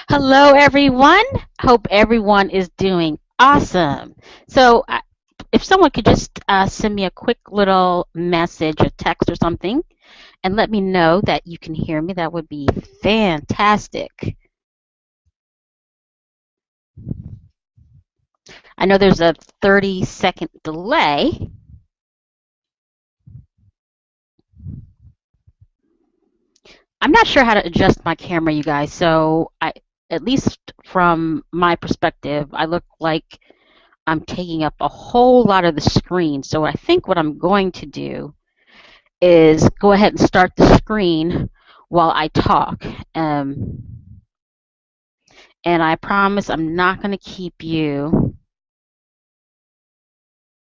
Hello, everyone. Hope everyone is doing awesome. So, if someone could just send me a quick little message or text or something and let me know that you can hear me, that would be fantastic. I know there's a 30-second delay. I'm not sure how to adjust my camera, you guys. So, at least from my perspective, I look like I'm taking up a whole lot of the screen. So, I think what I'm going to do is go ahead and start the screen while I talk. Um, and I promise I'm not going to keep you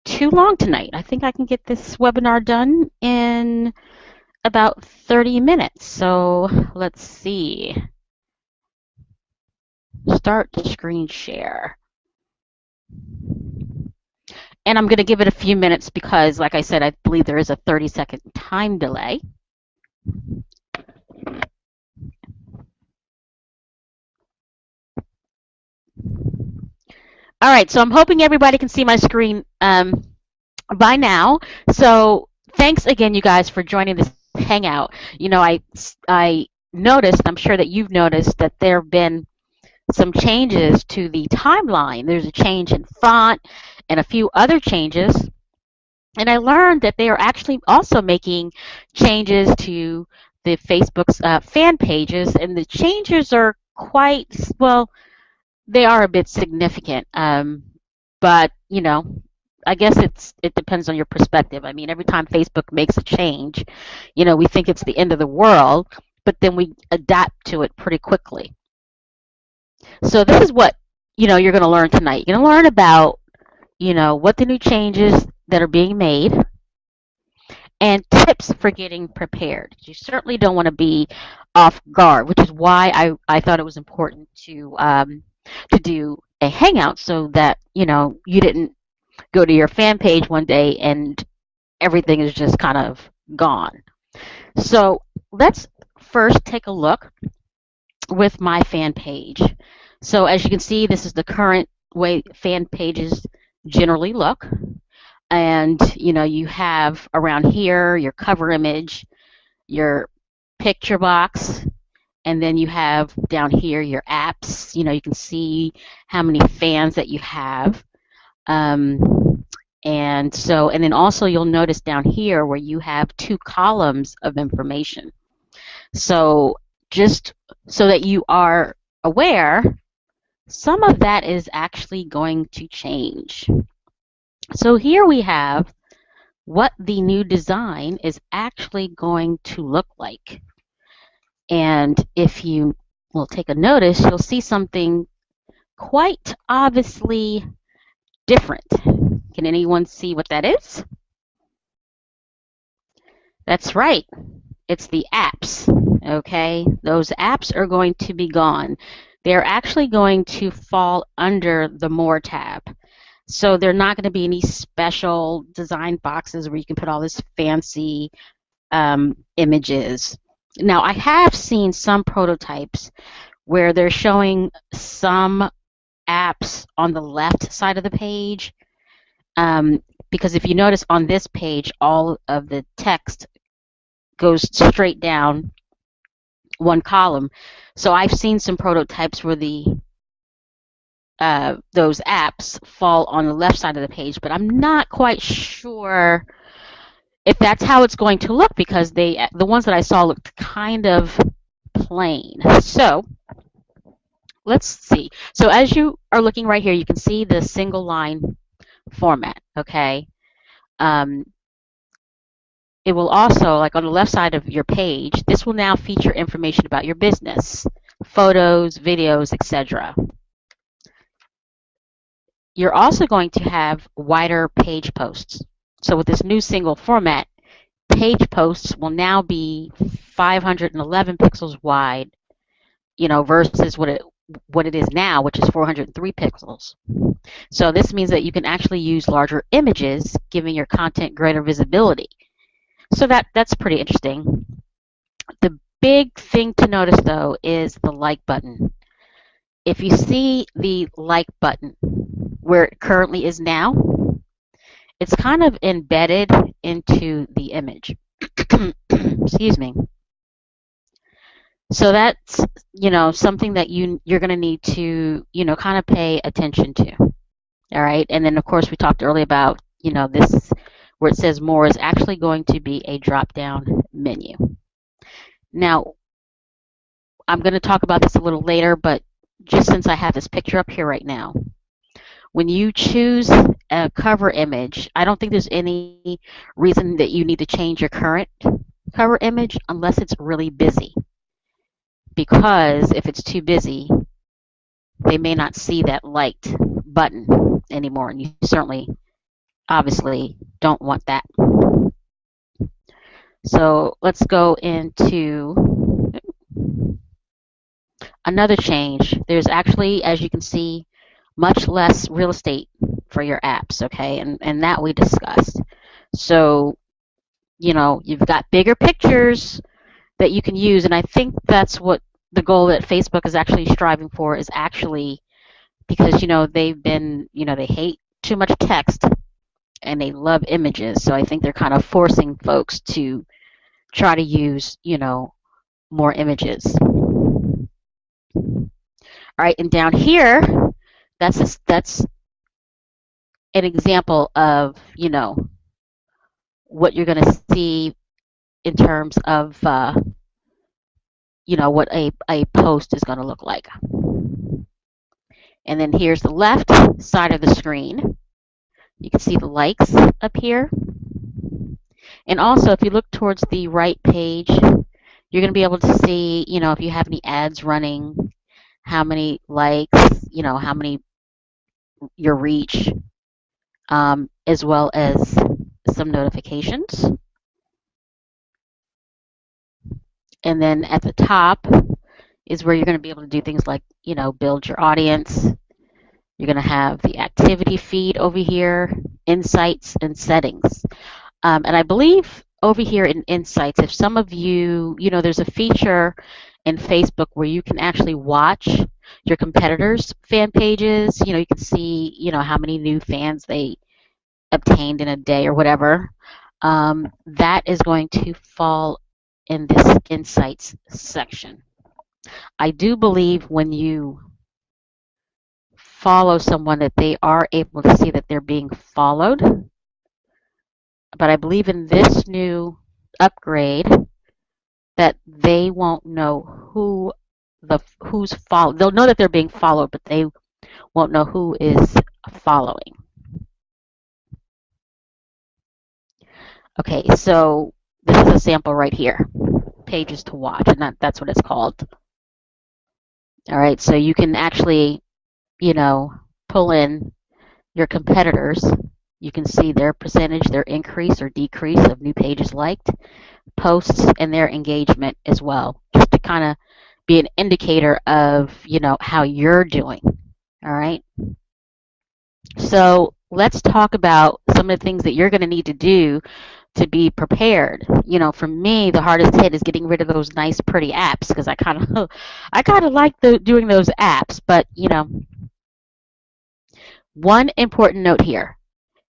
too long tonight. I think I can get this webinar done in about 30 minutes. So let's see. Start screen share. And I'm going to give it a few minutes because, like I said, I believe there is a 30-second time delay. All right, so I'm hoping everybody can see my screen by now. So thanks again, you guys, for joining this Hangout. I noticed, I'm sure that you've noticed, that there have been some changes to the timeline. There's a change in font and a few other changes. And I learned that they are actually also making changes to the Facebook's fan pages, and the changes are quite, well, they are a bit significant. But, I guess it depends on your perspective. I mean, every time Facebook makes a change, we think it's the end of the world, but then we adapt to it pretty quickly. So this is what, you're going to learn tonight. You're going to learn about, what the new changes that are being made and tips for getting prepared. You certainly don't want to be off guard, which is why I thought it was important to do a hangout so that, you didn't go to your fan page one day and everything is just kind of gone. So let's first take a look with my fan page. So as you can see, this is the current way fan pages generally look. And, you have around here your cover image, your picture box, and then you have down here your apps. You can see how many fans that you have. And then also you'll notice down here where you have two columns of information. So just so that you are aware, some of that is actually going to change. So here we have what the new design is actually going to look like. And if you will take a notice, you'll see something quite obviously different. Can anyone see what that is? That's right. It's the apps, okay? Those apps are going to be gone. They're actually going to fall under the More tab. So they're not going to be any special design boxes where you can put all this fancy images. Now, I have seen some prototypes where they're showing some apps on the left side of the page. Because if you notice on this page, all of the text goes straight down one column. So I've seen some prototypes where those apps fall on the left side of the page, but I'm not quite sure if that's how it's going to look because the ones that I saw looked kind of plain. So let's see. So as you are looking right here, you can see the single line format, okay? It will also, like on the left side of your page, this will now feature information about your business, photos, videos, etc. You're also going to have wider page posts. So with this new single format, page posts will now be 511 pixels wide, versus what it is now, which is 403 pixels. So this means that you can actually use larger images, giving your content greater visibility. So that's pretty interesting. The big thing to notice, though, is the like button. if you see the like button where it currently is now, it's kind of embedded into the image. Excuse me. So that's, something that you're going to need to, kind of pay attention to. All right. And then, of course, we talked earlier about, this where it says more is actually going to be a drop down menu. Now, I'm going to talk about this a little later, but just since I have this picture up here right now, when you choose a cover image, I don't think there's any reason that you need to change your current cover image unless it's really busy. Because if it's too busy, they may not see that liked button anymore, and you certainly, obviously, don't want that. So let's go into another change. There's actually, as you can see, much less real estate for your apps, okay? And that we discussed. So, you've got bigger pictures that you can use, and I think that's what the goal that Facebook is actually striving for is actually because, they've been, they hate too much text and they love images. So I think they're kind of forcing folks to try to use, more images. All right, and down here, that's an example of, what you're going to see in terms of, what a post is going to look like. And then here's the left side of the screen. You can see the likes up here. And also, if you look towards the right page, you're going to be able to see, if you have any ads running, how many likes, how many your reach, as well as some notifications. And then at the top is where you're going to be able to do things like, build your audience. You're going to have the activity feed over here, insights, and settings. And I believe over here in insights, if some of you, there's a feature in Facebook where you can actually watch your competitors' fan pages. You can see, how many new fans they obtained in a day or whatever. That is going to fall in this insights section. I do believe when you follow someone that they are able to see that they're being followed. But I believe in this new upgrade that they won't know who's followed. They'll know that they're being followed, but they won't know who is following. Okay, so this is a sample right here, pages to watch, and that's what it's called. All right, so you can actually, pull in your competitors. You can see their percentage, their increase or decrease of new pages liked, posts, and their engagement as well, just to kind of be an indicator of, how you're doing. All right. So let's talk about some of the things that you're going to need to do to be prepared. For me, the hardest hit is getting rid of those nice, pretty apps because I kind of like doing those apps. But one important note here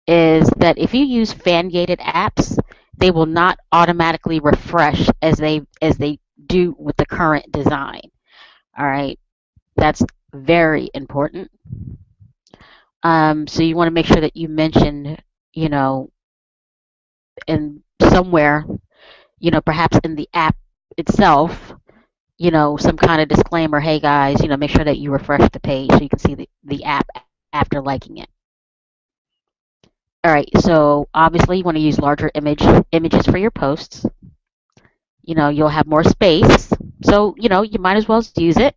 is that if you use fan-gated apps, they will not automatically refresh as they do with the current design. All right, that's very important. So you want to make sure that you mention, in somewhere, perhaps in the app itself, some kind of disclaimer. Hey guys, make sure that you refresh the page so you can see the app after liking it. All right, so obviously you want to use larger images for your posts. You'll have more space, so you might as well use it.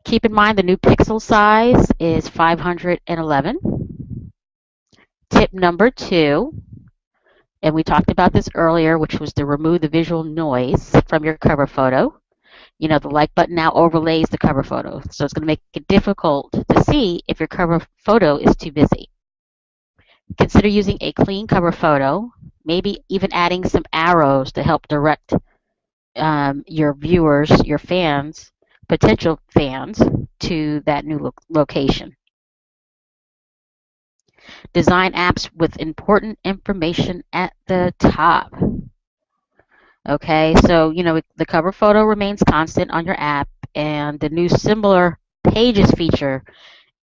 Keep in mind the new pixel size is 511. Tip number 2, and we talked about this earlier, which was to remove the visual noise from your cover photo. The like button now overlays the cover photo, so it's going to make it difficult to see if your cover photo is too busy. Consider using a clean cover photo, maybe even adding some arrows to help direct your viewers, your fans, potential fans, to that new location. Design apps with important information at the top. Okay, so the cover photo remains constant on your app, and the new similar pages feature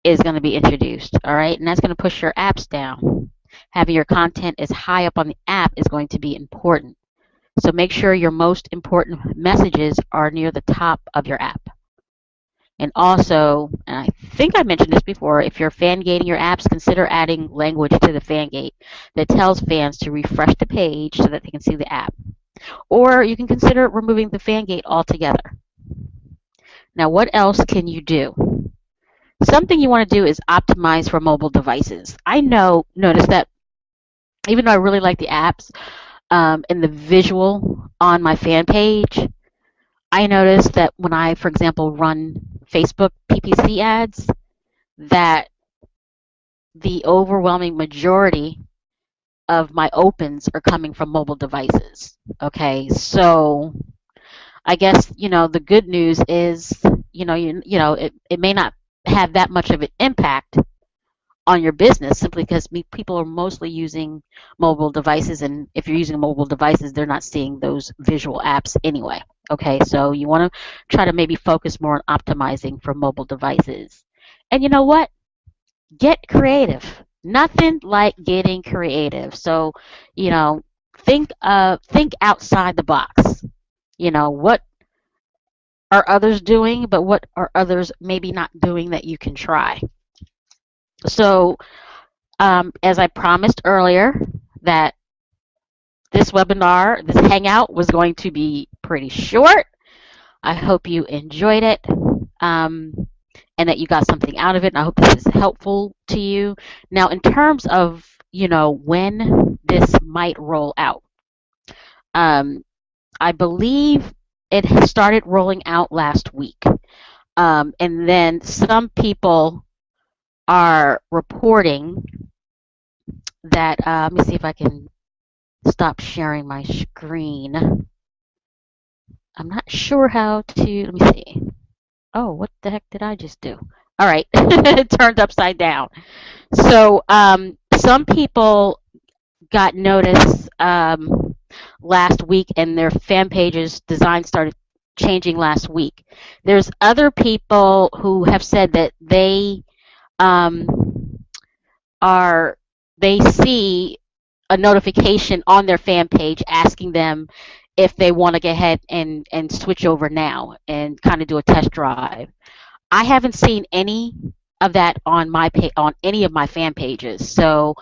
is going to be introduced. All right, and that's going to push your apps down. Having your content as high up on the app is going to be important. So make sure your most important messages are near the top of your app. And also, and I think I mentioned this before, if you're fan gating your apps, consider adding language to the fan gate that tells fans to refresh the page so that they can see the app. Or you can consider removing the fan gate altogether. Now, what else can you do? Something you want to do is optimize for mobile devices. I notice that even though I really like the apps and the visual on my fan page, I noticed that when I, for example, run Facebook PPC ads, that the overwhelming majority of my opens are coming from mobile devices. Okay, so I guess the good news is it may not have that much of an impact on your business simply because people are mostly using mobile devices, and if you're using mobile devices, they're not seeing those visual apps anyway. Okay, so you want to try to maybe focus more on optimizing for mobile devices. And you know what? Get creative. Nothing like getting creative. So, think outside the box. What are others doing, but what are others maybe not doing that you can try? So, as I promised earlier, that this webinar, this Hangout, was going to be pretty short. I hope you enjoyed it and that you got something out of it. And I hope this is helpful to you. Now, in terms of, when this might roll out, I believe it has started rolling out last week. And then some people are reporting that, let me see if I can stop sharing my screen. I'm not sure how to, let me see. Oh, what the heck did I just do? All right, it turned upside down. So some people got notice last week, and their fan pages design started changing last week. There's other people who have said that they they see a notification on their fan page asking them if they want to go ahead and switch over now and kind of do a test drive. I haven't seen any of that on on any of my fan pages, so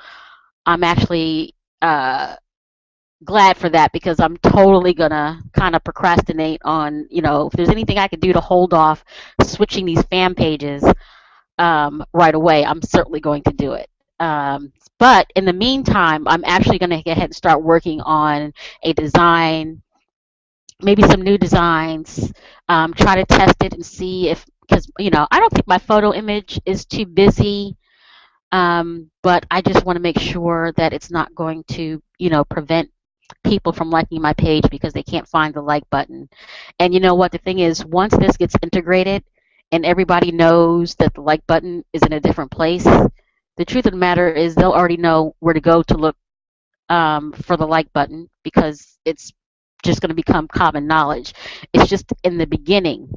I'm actually glad for that, because I'm totally gonna kind of procrastinate on, if there's anything I could do to hold off switching these fan pages right away, I'm certainly going to do it. But in the meantime, I'm actually going to go ahead and start working on a design, maybe some new designs, try to test it and see if, because, I don't think my photo image is too busy, but I just want to make sure that it's not going to, prevent people from liking my page because they can't find the like button. And you know what? The thing is, once this gets integrated and everybody knows that the like button is in a different place, the truth of the matter is they'll already know where to go to look for the like button, because it's just going to become common knowledge. It's just in the beginning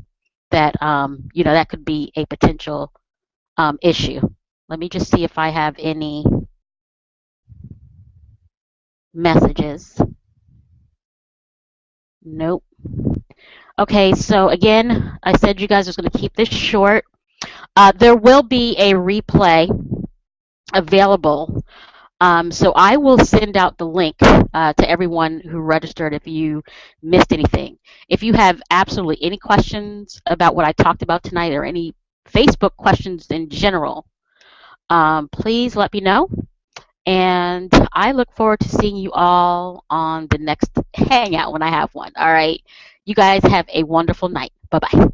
that, that could be a potential issue. Let me just see if I have any messages. Nope. Okay, so again, I said you guys was going to keep this short. There will be a replay available. So I will send out the link to everyone who registered if you missed anything. If you have absolutely any questions about what I talked about tonight, or any Facebook questions in general, please let me know. And I look forward to seeing you all on the next Hangout when I have one. All right. You guys have a wonderful night. Bye-bye.